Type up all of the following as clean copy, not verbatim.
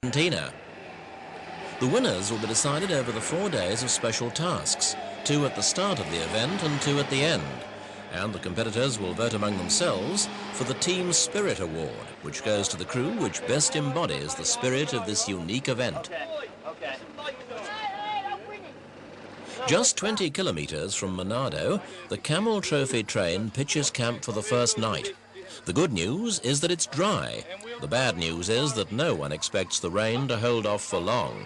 Argentina. The winners will be decided over the 4 days of special tasks, 2 at the start of the event and 2 at the end. And the competitors will vote among themselves for the Team Spirit Award, which goes to the crew which best embodies the spirit of this unique event. Just 20 kilometers from Manado, the Camel Trophy train pitches camp for the first night. The good news is that it's dry. The bad news is that no one expects the rain to hold off for long.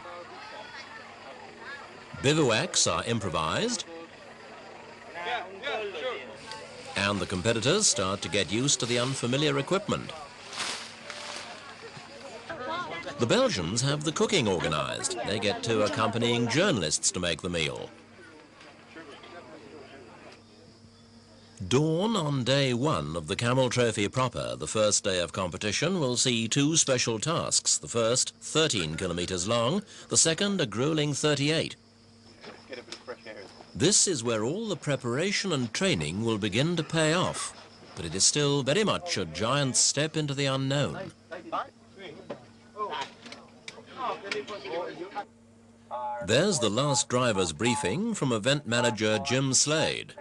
Bivouacs are improvised, and the competitors start to get used to the unfamiliar equipment. The Belgians have the cooking organized. They get 2 accompanying journalists to make the meal. Dawn on day 1 of the Camel Trophy proper, the first day of competition, will see 2 special tasks. The first, 13 kilometers long, the second, a grueling 38. This is where all the preparation and training will begin to pay off, but it is still very much a giant step into the unknown. There's the last driver's briefing from event manager Jim Slade.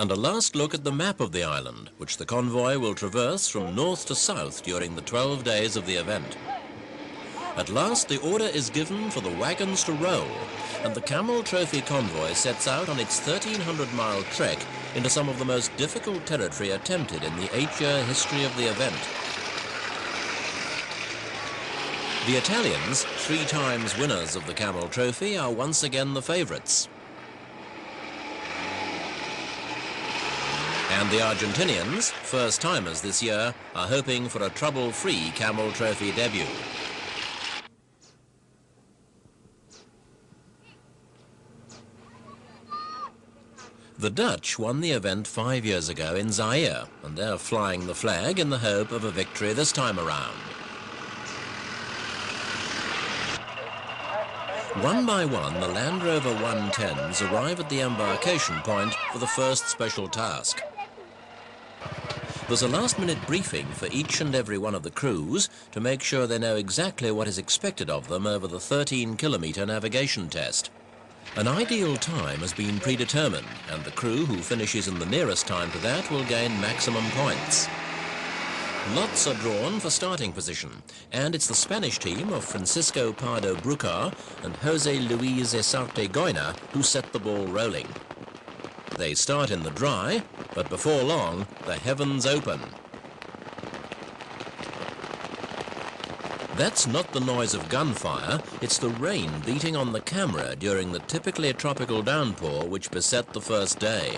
And a last look at the map of the island, which the convoy will traverse from north to south during the 12 days of the event. At last, the order is given for the wagons to roll, and the Camel Trophy convoy sets out on its 1,300-mile trek into some of the most difficult territory attempted in the 8-year history of the event. The Italians, 3 times winners of the Camel Trophy, are once again the favourites. And the Argentinians, first-timers this year, are hoping for a trouble-free Camel Trophy debut. The Dutch won the event 5 years ago in Zaire, and they're flying the flag in the hope of a victory this time around. One by one, the Land Rover 110s arrive at the embarkation point for the first special task. There's a last-minute briefing for each and every one of the crews to make sure they know exactly what is expected of them over the 13-kilometer navigation test. An ideal time has been predetermined, and the crew who finishes in the nearest time to that will gain maximum points. Lots are drawn for starting position, and it's the Spanish team of Francisco Pardo Brucar and Jose Luis Esarte Goyna who set the ball rolling. They start in the dry, but before long, the heavens open. That's not the noise of gunfire, it's the rain beating on the camera during the typically tropical downpour which beset the first day.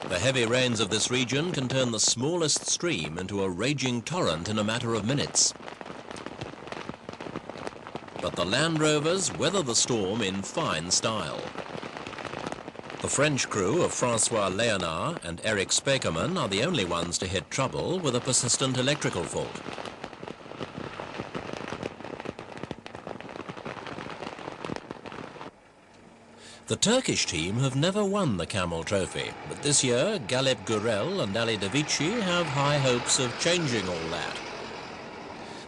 The heavy rains of this region can turn the smallest stream into a raging torrent in a matter of minutes. But the Land Rovers weather the storm in fine style. The French crew of Francois Léonard and Eric Spekerman are the only ones to hit trouble with a persistent electrical fault. The Turkish team have never won the Camel Trophy, but this year Galip Gurel and Ali Davici have high hopes of changing all that.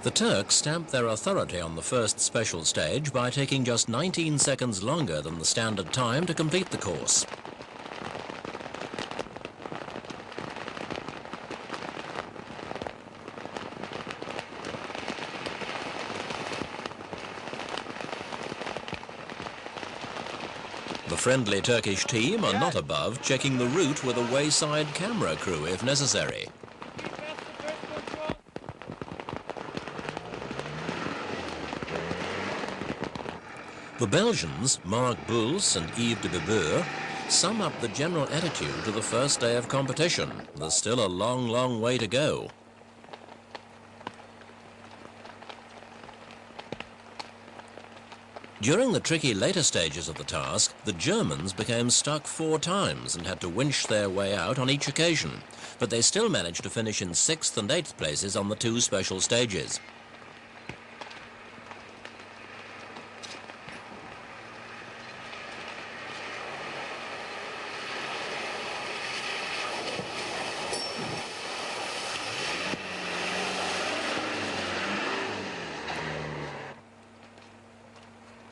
The Turks stamped their authority on the first special stage by taking just 19 seconds longer than the standard time to complete the course. The friendly Turkish team are not above checking the route with a wayside camera crew if necessary. The Belgians, Marc Bouls and Yves de Bebeur, sum up the general attitude to the first day of competition. There's still a long, long way to go. During the tricky later stages of the task, the Germans became stuck 4 times and had to winch their way out on each occasion, but they still managed to finish in 6th and 8th places on the 2 special stages.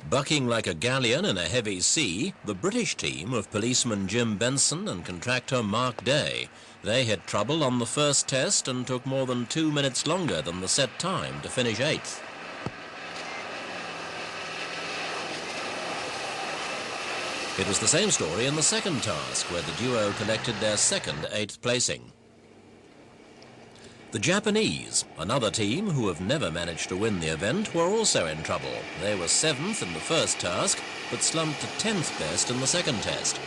Bucking like a galleon in a heavy sea, the British team of policeman Jim Benson and contractor Mark Day. They had trouble on the first test and took more than 2 minutes longer than the set time to finish 8th. It was the same story in the second task, where the duo collected their second 8th placing. The Japanese, another team who have never managed to win the event, were also in trouble. They were 7th in the first task, but slumped to 10th best in the second test.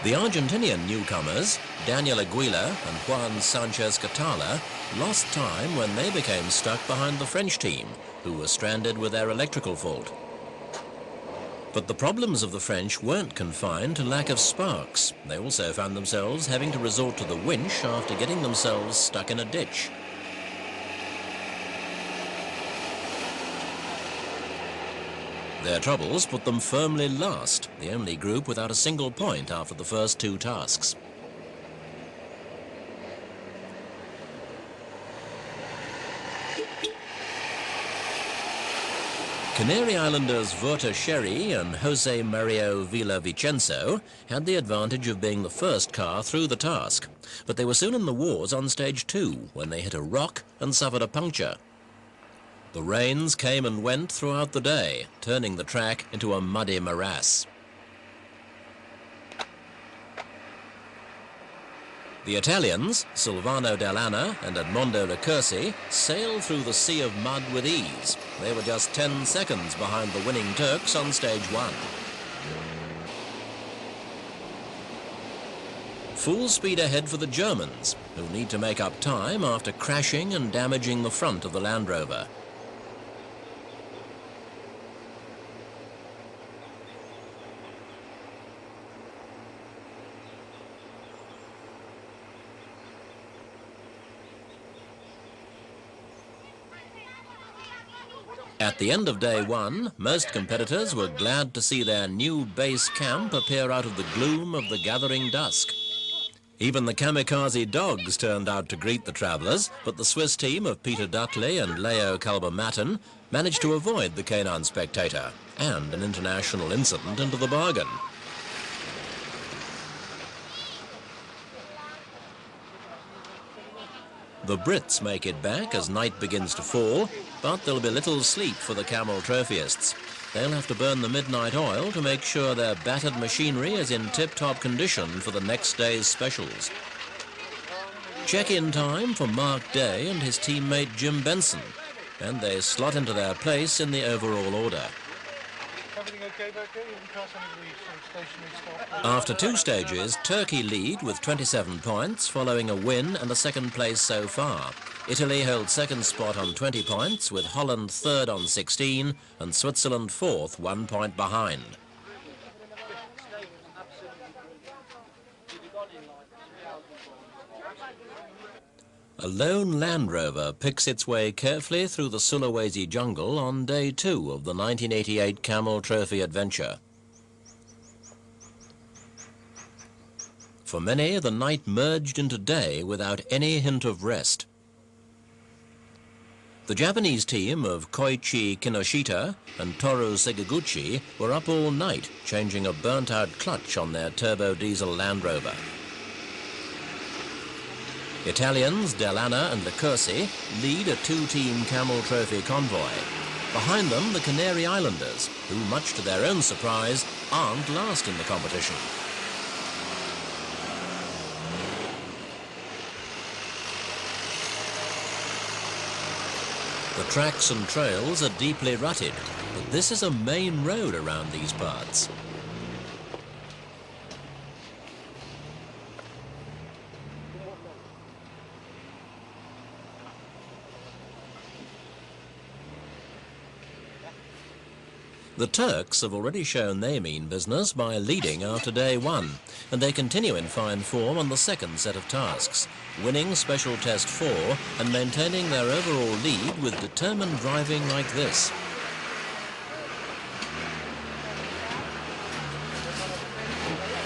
The Argentinian newcomers, Daniel Aguila and Juan Sanchez Catala, lost time when they became stuck behind the French team, who were stranded with their electrical fault. But the problems of the French weren't confined to lack of sparks. They also found themselves having to resort to the winch after getting themselves stuck in a ditch. Their troubles put them firmly last, the only group without a single point after the first 2 tasks. Canary Islanders Werter Sherry and Jose Mario Villavicencio had the advantage of being the first car through the task, but they were soon in the wars on stage 2 when they hit a rock and suffered a puncture. The rains came and went throughout the day, turning the track into a muddy morass. The Italians, Silvano Dell'Anna and Edmondo Licursi, sailed through the sea of mud with ease. They were just 10 seconds behind the winning Turks on stage 1. Full speed ahead for the Germans, who need to make up time after crashing and damaging the front of the Land Rover. At the end of day 1, most competitors were glad to see their new base camp appear out of the gloom of the gathering dusk. Even the kamikaze dogs turned out to greet the travellers, but the Swiss team of Peter Dudley and Leo Kalber-Matten managed to avoid the canine spectator and an international incident into the bargain. The Brits make it back as night begins to fall, but there'll be little sleep for the Camel Trophyists. They'll have to burn the midnight oil to make sure their battered machinery is in tip-top condition for the next day's specials. Check-in time for Mark Day and his teammate Jim Benson, and they slot into their place in the overall order. After 2 stages, Turkey lead with 27 points, following a win and a second place so far. Italy holds second spot on 20 points, with Holland third on 16 and Switzerland fourth, 1 point behind. A lone Land Rover picks its way carefully through the Sulawesi jungle on day 2 of the 1988 Camel Trophy adventure. For many, the night merged into day without any hint of rest. The Japanese team of Koichi Kinoshita and Toru Segaguchi were up all night, changing a burnt-out clutch on their turbo diesel Land Rover. Italians Dell'Anna and Licursi lead a 2-team Camel Trophy convoy. Behind them, the Canary Islanders, who, much to their own surprise, aren't last in the competition. The tracks and trails are deeply rutted, but this is a main road around these parts. The Turks have already shown they mean business by leading after day 1, and they continue in fine form on the second set of tasks, winning Special Test 4 and maintaining their overall lead with determined driving like this.